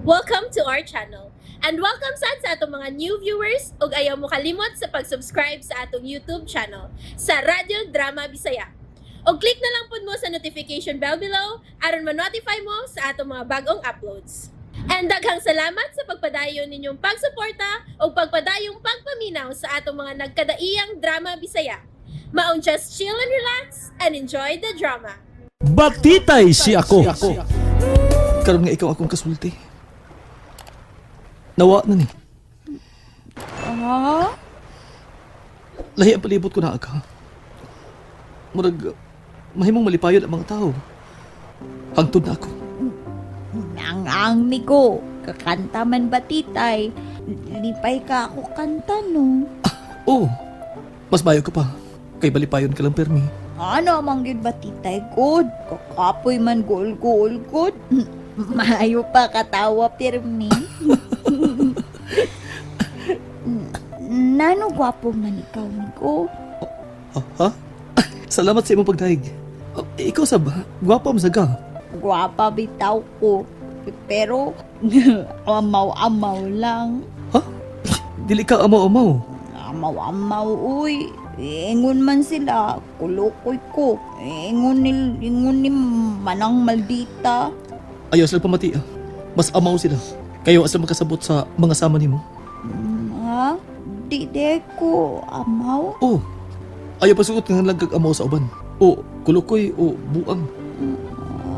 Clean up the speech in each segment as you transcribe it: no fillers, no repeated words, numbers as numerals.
Welcome to our channel. And welcome sa atong mga new viewers ug ayaw mo kalimot sa pag-subscribe sa atong YouTube channel sa Radio Drama Bisaya. O click na lang pud mo sa notification bell below aron ma-notify mo sa atong mga bagong uploads. And daghang salamat sa pagpadayon ninyong pagsuporta o pagpadayong pagpaminaw sa atong mga nagkadaiyang Drama Bisaya. Maong just chill and relax and enjoy the drama. Batitay si ako. Karon nga ikaw akong kasulti. Nawa na ni. Lahi ang palibot ko na aga. Murag, mahimong malipayon ang mga tao. Hangtod na ako. Ang mi ko, kakanta man batitay. Lipay ka ako kanta no. Oo, mas bayo ka pa. Kay balipayon ka lang permi. Ano amang yun batitay good? Kakapoy man good. Maayo pa katawa pirmi. Nano gwapo man ikaw ko? Ha? Salamat sa imong pagdaig. Ikaw sab, gwapa mo saga. Gwapa bitaw ko. Pero amaw-amaw lang. Ha? Dili ka amaw-amaw. Amaw-amaw uy. Ingon man sila, kulukoy ko. Ingon ni manang maldita. Ayaw sila pamati ah. Mas amaw sila. Kayo asa makasabot sa mga sama nimo. Ha? Di ko amaw. Oo. Ayaw pasuot nga lagkag amaw sa uban. O kulukoy o buang.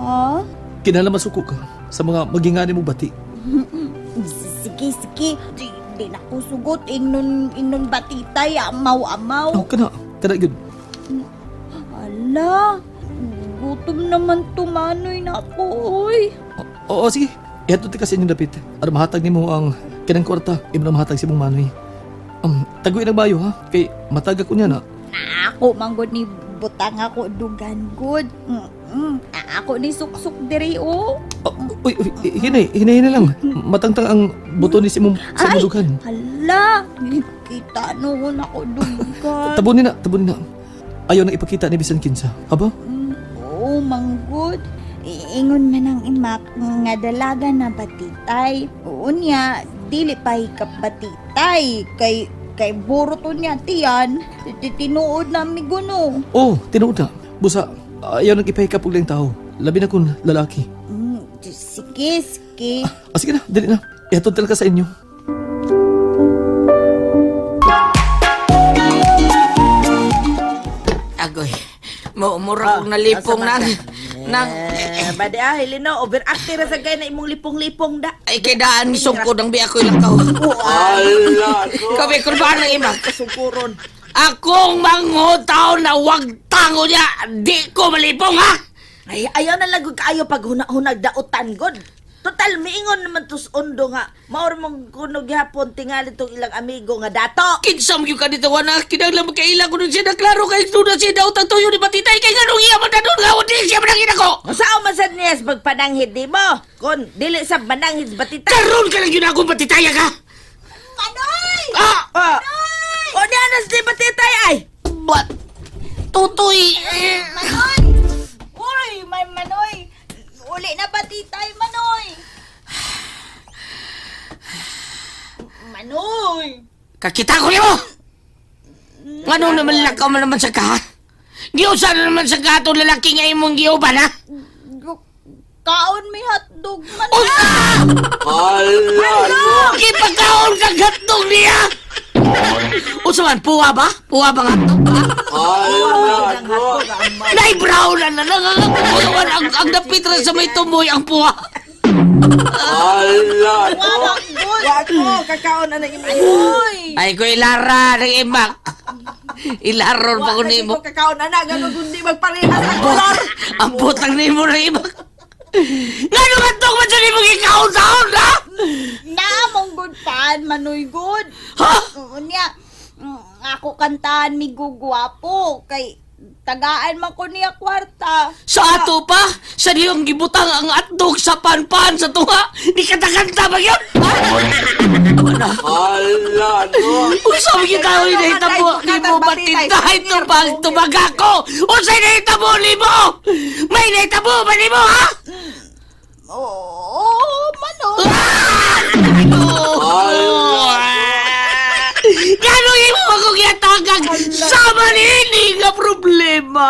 Ha? Kinala masuko ka sa mga magingani mo bati. Sige. Di na ko sugot. Ingnon batitay, amaw-amaw. Oh, kana yun. Ala, gutom naman tumanoy na ako, oy. Oo, sige. Ihatod ti kasi inyong dapit. Para mahatag nimo ang kinang kwarta. Imo na mahatag si mong manoy. Taguin ang bayo ha. Kay matagak ko niya na. Ako manggod ni butang ako dugan good. Ako ni suksok diri o. Uy, hinay lang. Matangtang ang buto ni si mong sa dugan. Hala, kita noon ako dugan. Tabunin na. Ayaw nang ipakita ni Bisan Kinsa. Haba? Oo, manggod. Ingon man ang imak nga dalaga na batitay. Unya, dili pa hikap batitay. Kay burot niya tiyan. Tinuod na mi guno. Oh, tinuod na. Busa, ayaw nang ipahikap og lang tao. Labi na kung lalaki. Sige. Sige na, dali na. Ihatod talaga sa inyo. Agoy, mura kong nalipong nang... Bade Helena, overactive ra sa gay na imong lipong-lipong da. Ay, kay daan ni sungkod ang biya ko ilang kao. Kami kung ba nang ima? Kasungkuron. Akong mangutaw na wag tango niya, di ko malipong ha! Ay, ayaw na lagod kaayo pag hunag dautan god. Total, miingon naman tos undo nga. Maor mong kunog hapon tingali tong ilang amigo nga dato. Kinsam yung kanito wana, kinaglang magkailang ko nun siya na klaro kay tunan siya daw tagtuyo ni Batitay kay nga nung iya man na doon nga di siya manangin ako! Sao masad niyas magpananghid di mo? Kun, dili sa mananghid batitay. Karoon ka lang yun akong Batitay ka! Manoy! Ah! O di anas di batitay ay! But, tutoy! Manoy! Uy, may Manoy! Uli na batitay, Manoy! Manoy! Kakita ko niyo! Ano naman lakaw mo naman sa ka? Giusa na naman sa gato lalaki nga imong giuban ha? Kaon may hotdog, Manoy! Ipagkaon kang hotdog niya! Usaman, puwa ba? Puwa ba nga hotdog ba? Nay-brown na ang napitra sa may tumoy ang puwa. Wag mo, kakaon na naging Manoy! Ay ko ilara ng imak. Ilaron pa ko ni mo. Kakaon na na, ganun kundi magparehas ang kolor! Ang putang ni mo na imak. Ngano nga itong madyan mong ikaon-taon na? Namong good pan, Manoy good. Ha? Unya, ako kantahan mi gugwapo kay tagaan man ko niya kwarta. Sa ato pa? Sa niyong gibutang ang atdog sa panpan sa tunga? Di kanta-kanta ba yun? Usap kita ko yung nahitabo ni mo matindahin to pag tumaga ko? Usay nahitabo ni mo? May nahitabo ba ni mo ha? Oo, Manoy. Ah! Sama ni nga problema.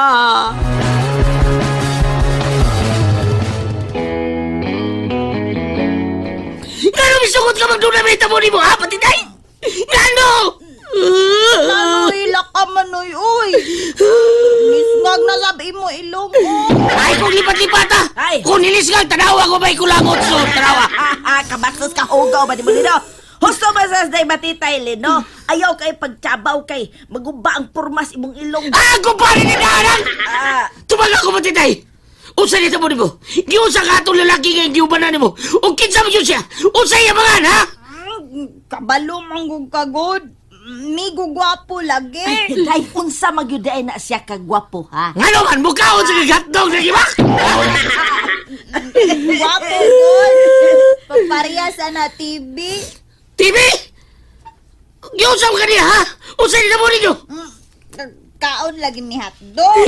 Ngano misukot ka magdunamita mo ni mo, ha, patiday? Ngano? Manoy, laka manoy, uy. Lisngag na sabi mo ilong mo. Ay, kung lipat-lipata! Ay. Kung nilisgal, tanawa ko ba'y kulangot so, tanawa. Kabaksos ka hugaw ba di mo Lino? Husto ba sa day matitay Lino? Ayaw kay pagtsabaw kay magumba ang purmas imong ilong. Ah, kumpare ni Darang! Ah, Tumaga ko matitay! Unsa nito mo ni mo? Giunsa ka itong lalaki ngayon giubanan ni mo? O kinsa mo yun siya? Unsa iya mga ha? Kabalo manggug kagod. Migo gwapo lagi. day unsa magyuday na siya kagwapo ha? Ngano man, mukhaon sa kagatdog na giba? Gwapo gud. Pagparehas na TV. TV? Giunsa mo kaniya ha? Unsa nito mo ninyo? Kaon lagi ni hotdog.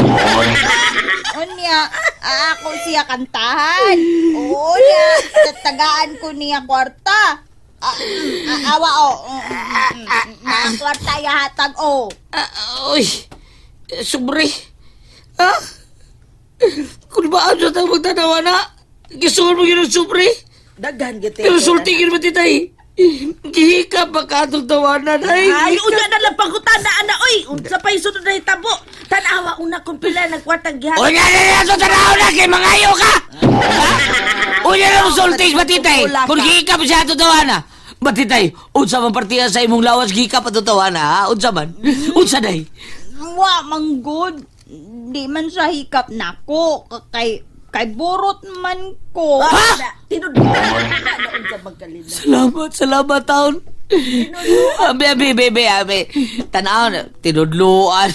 Unya, ako siya kantahan. Unya, tatagaan ko niya kwarta. Awa o. Na kwarta ya hatag o. Uy, sobre. Ha? Kung ba ano tayo magtanawa na? Gisuon mo yun ang sobre? Daghan gite. Pero sultingin mo titay. Gihika pa ka itong tawanan ay. Ay, unya na lang pangutana ana oy. Unsa pa isunod na hitabo? Tanawa una kung pila nagkwartang gihat. Unya na so tanaw na kay mangayo ka. Ha? Unya na mo sulting batitay. Kung gihika pa siya itong tawanan. Batitay, unsa man partiya sa imong lawas gihika pa itong tawanan ha? Unsa man? Unsa day? Wa manggod. Di man siya hikap nako. Kay burot man ko. Tinudlo. Ano unsa magkalina? Salamat taon. Abi. Tanaw na, tinudluan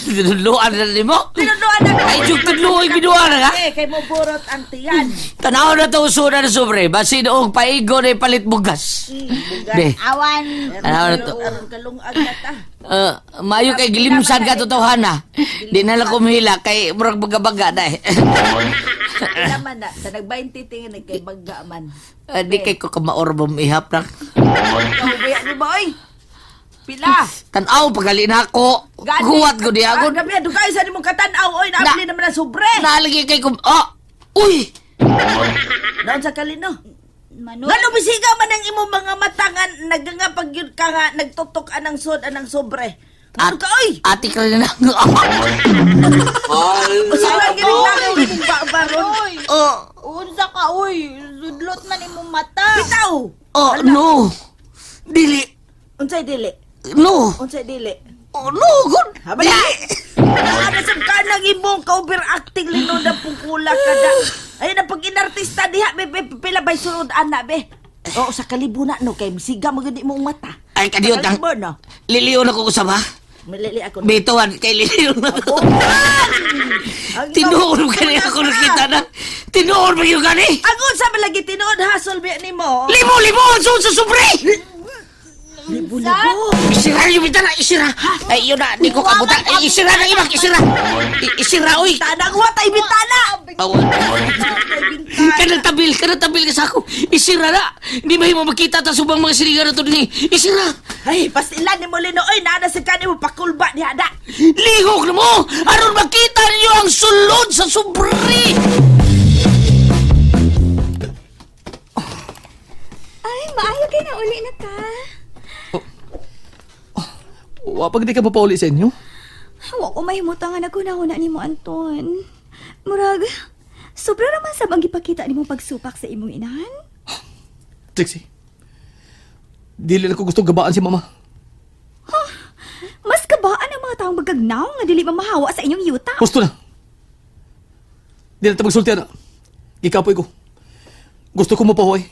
na ni mo. Tinudluan na. Ay, yung tudluoy binuan na ka. Kay mo burot ang tiyan. Tanaw na to usuna na sobre, basi noong paigo na palit bugas. Be, Awan. tanaw na to. Aron kalungag na ta. Mayo kay gilimsan ka totohana. Di na lang kumihila kay murag baga-baga na eh. Naman na, sa nag-20 tingin kay bagga man. Di kay ko kamaorbom ihap na. Kaubiya ni boy. Pila. Tanaw, pagali na ako. Kuwat ko di ako. Gabi, dugay sa nimong katanaw. Oy, naabli naman na sobre. Nalagi kay kum... Oh! Uy! Naon sa kalino. Manoy. Ngano bisigaw man ang imong mga matangan nagangapag yun ka nga nagtutok anang sod anang sobre. Ano ka oy? Ati ka rin na. Usalan gini na imong babaron. Oy. Unsa ka oy. Sudlot man imong mata. Bitaw. Oh, no. Dili. Unsay dili? No. Unsay dili? Oh, no. Good. Habali. Ano sa kanang imong ka-overacting linod ang pungkula kada. Ay na pag inartista diha pila bay sunod ana be. Oo sa kalibuna no kay misiga mo gid imong mata. Ay, kadiyot ang... Kalibuna. Liliw na ko kusama. Malili ako. Bituan, kay liliw na ko. Tinuod mo gani ako nakita na. Tinuod mo yung gani. Agon sa malagi tinuod hasol bi nimo. Limo, so sa sobre. Libo-libo. Isira yung bitana, isira. Ay, yun na, di ko kabuta. Ay, isira na ibang, isira. Isira, uy. Tanang watay bintana. Awan. Kanang tabil ka sa ako. Isira na. Hindi mo makita ta subang mga siligan na ito din. Isira. Ay, pastilan ni mo lino. Oy, nana sa kanimo pakulba ni hada. Lihok na mo. Aron makita ninyo ang sulod sa sobre. Ay, maayo kayo na uli na ka. Wapag di ka mapauli sa inyo? Wa ko mahimutangan ako na una ni mo, Anton. Murag, sobra naman sa bang ipakita ni mo pagsupak sa imong inahan. Trixie, dili na ko gustong gabaan si mama. Mas kabaan ang mga taong magagnaw nga dili mamahawa sa inyong yuta. Gusto na. Di na ito magsultihan na. Ikapoy ko. Gusto ko mapahuay.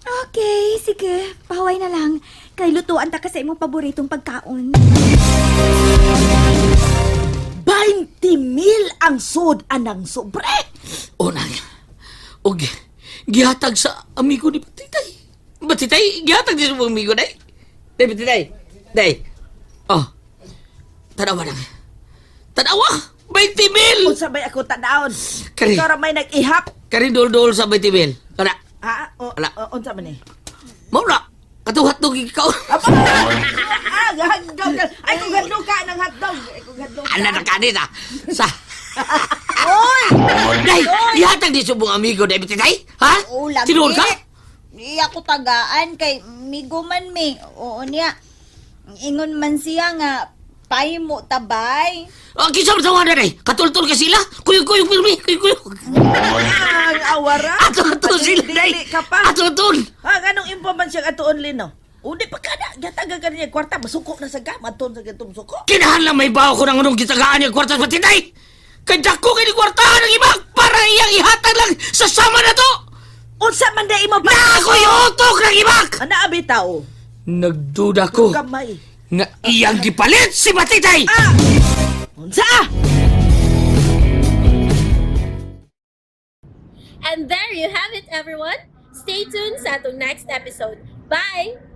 Okay, sige. Pahaway na lang. Kay lutuan ta ka sa imong paboritong pagkaon. 20,000 ang sud anang sobre. Unang. Og, gihatag sa amigo ni Batitay. Batitay, gihatag din sa mga amigo, day. Day, Batitay. Day. Oh. Tanawa na. Tanawa! 20,000! Unsa bay ako tanaon? Kari. Ikaw ra may nag-ihap. Kari dol-dol sa 20,000. Kana. Ha? Ala. Unsa man ni? Mauna. Katuhat hotdog ikaw. Hotdog. Ay, kung hadlok ka ng hotdog. Ay, kung hadlok ka. Ano na kanit ah? Sa... Oy! Day, ihatag di subong amigo, day, bititay? Ha? Oo, lagi. Tinuod ka? Di ako tagaan kay migo man mi. Oo niya. Ingon man siya nga pahimo tabay. Kinsa man tawanan day? Katultol ka sila? Kuyog-kuyog, pirmi, kuyog-kuyog. Ang awara. Atultol sila, day. Dili ka pa. Atultol. Anong info man siyang atuon lino? Udi pa kada, gataga ka niya kwarta, masuko na sa gama, aton sa gatong suko. Kinahan lang may bawa ko ng anong gitagaan niya kwartas batitay. Kaya ko kayo kwartahan ng ibang para iyang ihatag lang sa sama na to. Unsa man da imo ba? Na ako'y utok ng ibang. Ana abi tao. Nagduda ko Kamay. na iyang gipalit si Batitay. Unsa? And there you have it, everyone. Stay tuned sa atong next episode. Bye!